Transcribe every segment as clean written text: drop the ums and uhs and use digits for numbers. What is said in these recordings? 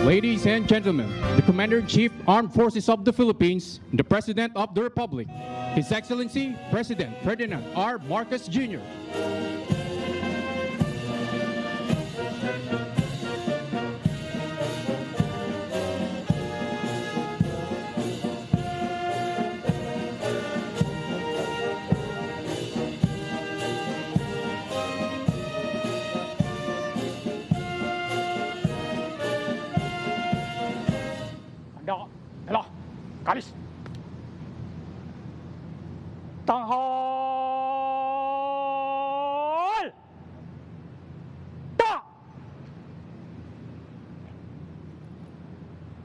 Ladies and gentlemen, the Commander-in-Chief, Armed Forces of the Philippines, the President of the Republic, His Excellency President Ferdinand R. Marcos Jr. Hala, kalis. Tanghal! Ta!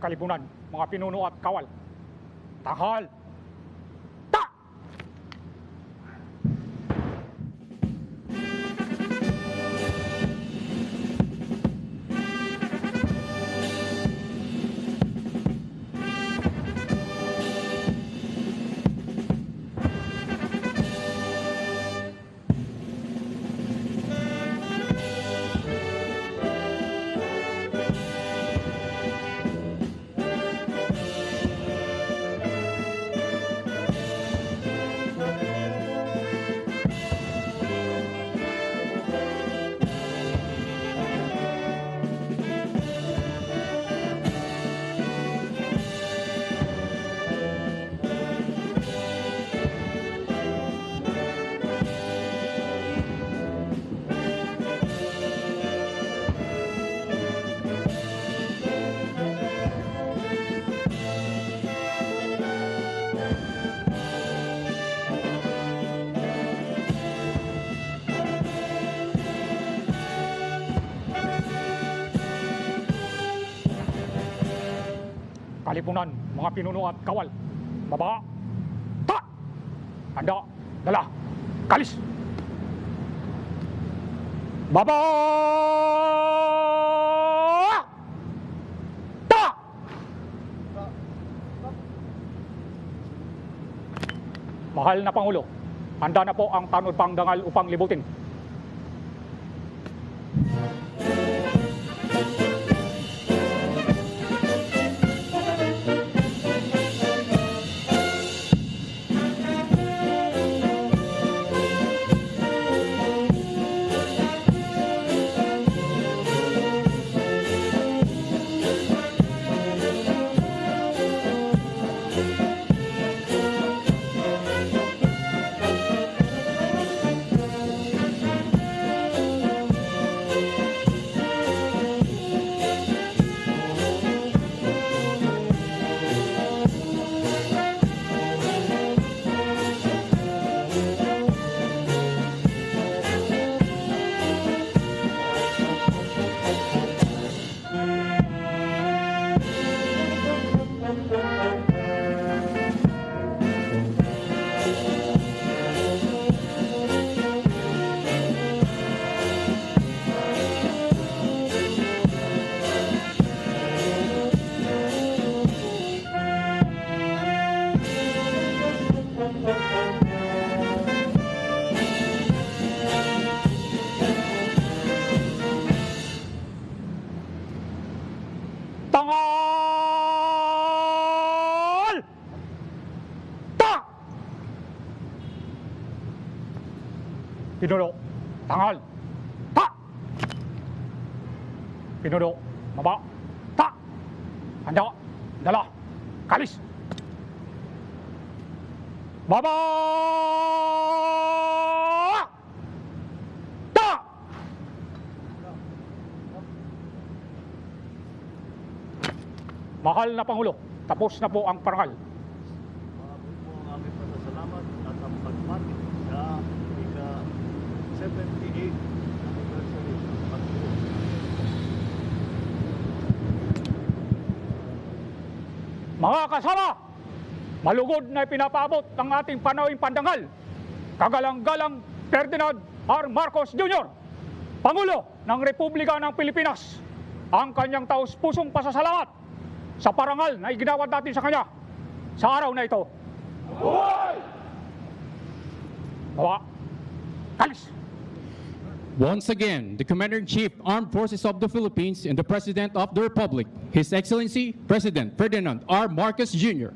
Kalipunan, mga pinuno at kawal. Tanghal! Ta! Kalipunan, mga pinuno at kawal. Baba! Ta! Handa! Dala! Kalis! Baba! Ta! Mahal na Pangulo, handa na po ang tanod pangdangal upang libutin. Tanghal! Ta! Pinuno, tanghal! Ta! Pinuno, baba! Ta! Handa! Dala! Kalis! Baba! Ta! Mahal na Pangulo, tapos na po ang parangal. Maraming po ang aming pasasalamat at ang pagmati sa ika-78 anniversary ng Pangulo. Mga kasama, malugod na ipinapaabot ang ating panawing pandangal. Kagalang-galang Ferdinand R. Marcos Jr., Pangulo ng Republika ng Pilipinas, ang kanyang taus-pusong pasasalamat sa parangal na iginawad natin sa kanya sa araw na ito. Bawa! Kalis! Once again, the Commander-in-Chief, Armed Forces of the Philippines, and the President of the Republic, His Excellency President Ferdinand R. Marcos Jr.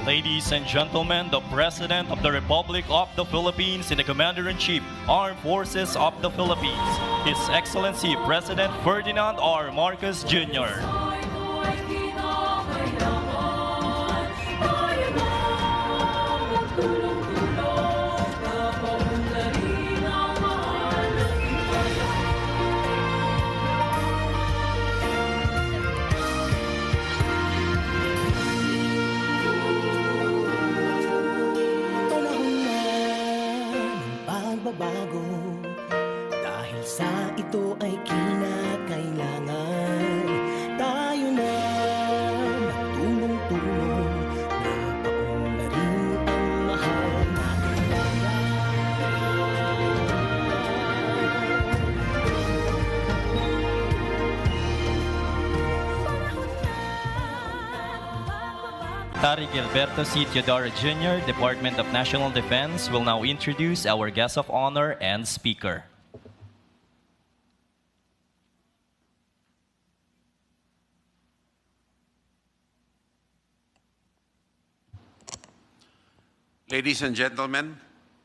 Ladies and gentlemen, the President of the Republic of the Philippines and the Commander-in-Chief, Armed Forces of the Philippines, His Excellency President Ferdinand R. Marcos Jr. Bago dahil sa ito ay kinakailangan tayo na magtulong-tulong na paunlarin ang mahal na Secretary Gilberto C. Teodoro Jr., Department of National Defense, will now introduce our guest of honor and speaker. Ladies and gentlemen,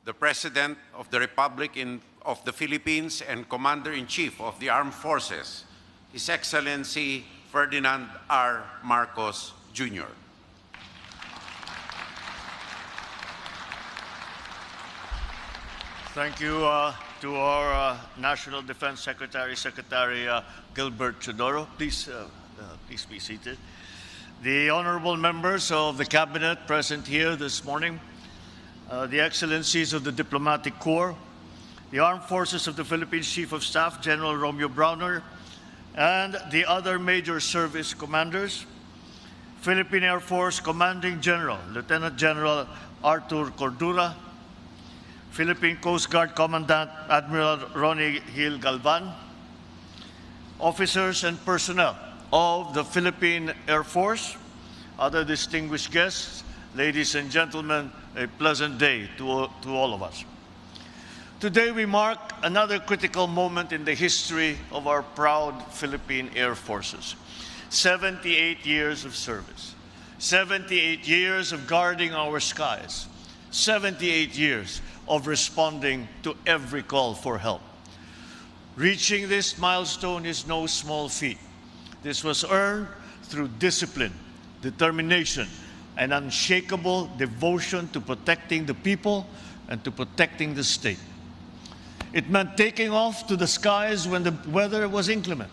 the President of the Republic of the Philippines and Commander-in-Chief of the Armed Forces, His Excellency Ferdinand R. Marcos Jr. Thank you to our National Defense Secretary, Secretary Gilbert Teodoro. Please be seated. The honorable members of the Cabinet present here this morning, the Excellencies of the Diplomatic Corps, the Armed Forces of the Philippines Chief of Staff, General Romeo Browner, and the other major service commanders, Philippine Air Force Commanding General, Lieutenant General Arthur Cordura, Philippine Coast Guard Commandant Admiral Ronnie Gil Galvan, officers and personnel of the Philippine Air Force, other distinguished guests, ladies and gentlemen, a pleasant day to all of us. Today we mark another critical moment in the history of our proud Philippine Air Forces. 78 years of service, 78 years of guarding our skies, 78 years of responding to every call for help. Reaching this milestone is no small feat. This was earned through discipline, determination, and unshakable devotion to protecting the people and to protecting the state. It meant taking off to the skies when the weather was inclement,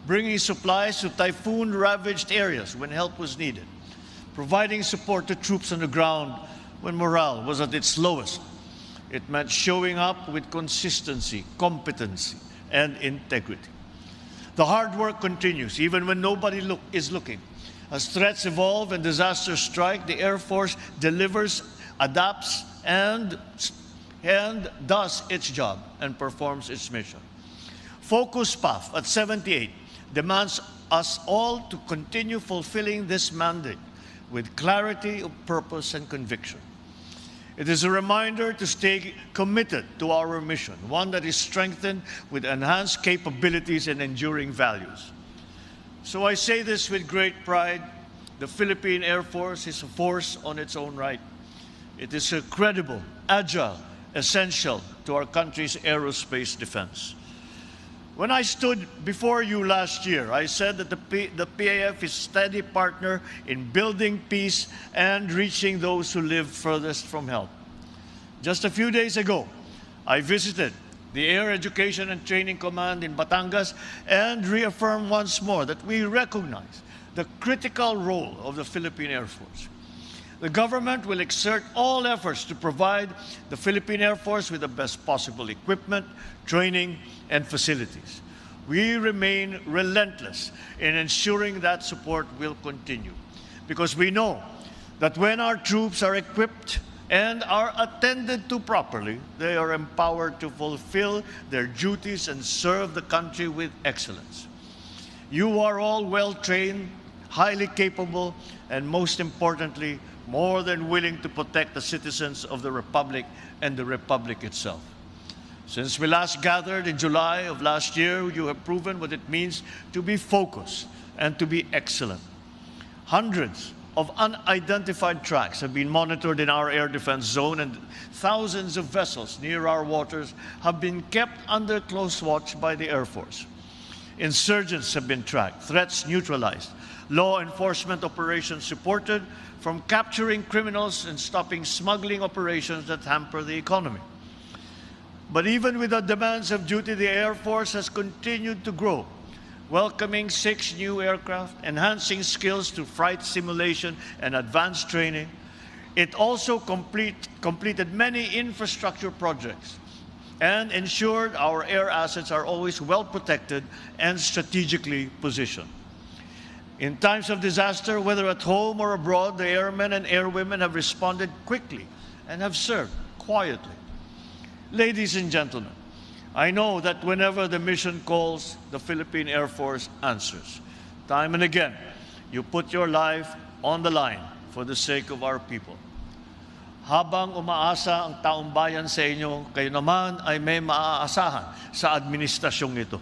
bringing supplies to typhoon-ravaged areas when help was needed, providing support to troops on the ground when morale was at its lowest. It meant showing up with consistency, competency, and integrity. The hard work continues, even when nobody is looking. As threats evolve and disasters strike, the Air Force delivers, adapts, and does its job and performs its mission. Focus PAF at 78 demands us all to continue fulfilling this mandate with clarity of purpose and conviction. It is a reminder to stay committed to our mission, one that is strengthened with enhanced capabilities and enduring values. So I say this with great pride. The Philippine Air Force is a force on its own right. It is a credible, agile, essential to our country's aerospace defense. When I stood before you last year, I said that the PAF is a steady partner in building peace and reaching those who live furthest from help. Just a few days ago, I visited the Air Education and Training Command in Batangas and reaffirmed once more that we recognize the critical role of the Philippine Air Force. The government will exert all efforts to provide the Philippine Air Force with the best possible equipment, training, and facilities. We remain relentless in ensuring that support will continue. because we know that when our troops are equipped and are attended to properly, they are empowered to fulfill their duties and serve the country with excellence. You are all well-trained, highly capable, and most importantly, more than willing to protect the citizens of the Republic and the Republic itself. Since we last gathered in July of last year, you have proven what it means to be focused and to be excellent. Hundreds of unidentified tracks have been monitored in our air defense zone, and thousands of vessels near our waters have been kept under close watch by the Air Force. Insurgents have been tracked, threats neutralized, law enforcement operations supported, from capturing criminals and stopping smuggling operations that hamper the economy. But even with the demands of duty, the Air Force has continued to grow, welcoming 6 new aircraft, enhancing skills through flight simulation and advanced training. It also completed many infrastructure projects and ensured our air assets are always well protected and strategically positioned. In times of disaster, whether at home or abroad, the airmen and airwomen have responded quickly and have served quietly. Ladies and gentlemen, I know that whenever the mission calls, the Philippine Air Force answers. Time and again, you put your life on the line for the sake of our people. Habang umaasa ang taong bayan sa inyo, kayo naman ay may maaasahan sa administrasyong ito.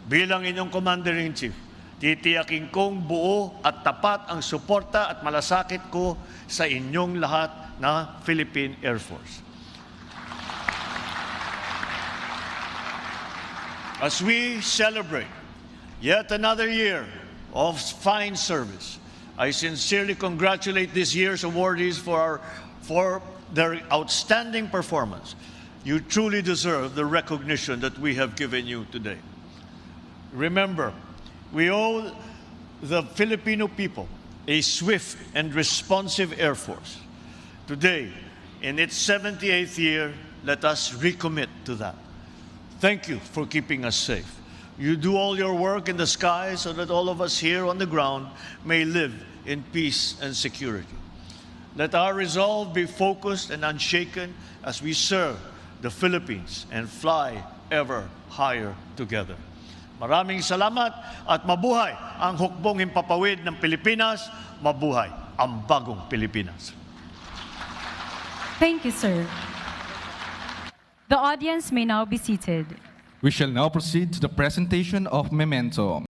Bilang inyong Commander-in-Chief, titiyakin kong buo at tapat ang suporta at malasakit ko sa inyong lahat na Philippine Air Force. As we celebrate yet another year of fine service, I sincerely congratulate this year's awardees for their outstanding performance. You truly deserve the recognition that we have given you today. Remember, we owe the Filipino people a swift and responsive Air Force. Today, in its 78th year, let us recommit to that. Thank you for keeping us safe. You do all your work in the sky so that all of us here on the ground may live in peace and security. Let our resolve be focused and unshaken as we serve the Philippines and fly ever higher together. Maraming salamat at mabuhay ang hukbong himpapawid ng Pilipinas, mabuhay ang bagong Pilipinas. Thank you, sir. The audience may now be seated. We shall now proceed to the presentation of memento.